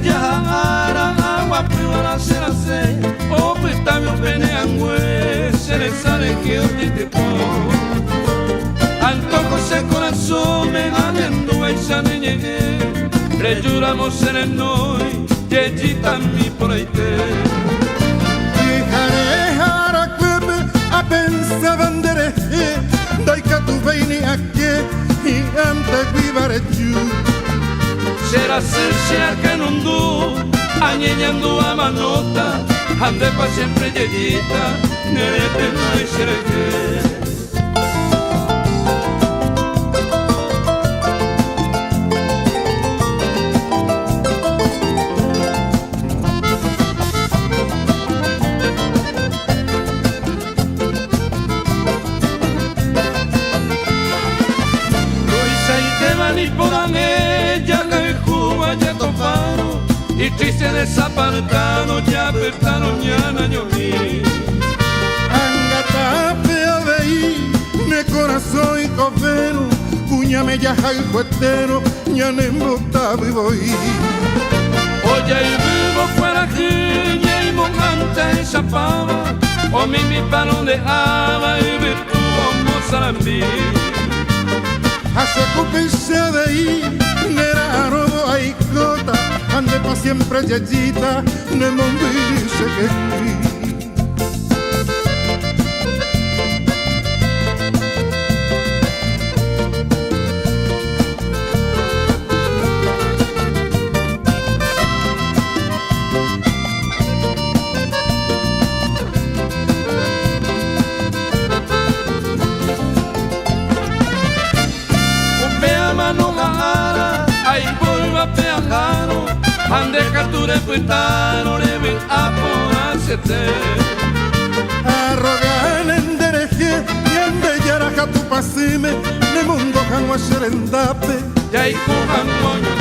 jahara agua priora serase o prestame un peneangüe se le sale que hoy te pongo al toco se corazón me amiendo y se ne llegué rejuramos en el noi yejita mi por ahí te Jare kwebe a pensa bandere dai ka tu veini aquí y ante vivare giù será ser que non du añeñando a manota ande pa siempre yeyita nerete mai sereke y triste desapartado ya pertano ñana ñoní angata pea vei ne corazón y covero puñame ya hay cuetero ya ne mbota vivo y oye y vivo fuera aquí y mojanta esa pava o mi palo de ava y virtuo mozarambí hace cupirse de ahí nera robo hay cota ande pa siempre yeyita ne mombirise que ande capture puitano le ven a ponacete arrogan en dereje y ande yara tu pasime ne mundo janwa serendape ya y cojan moño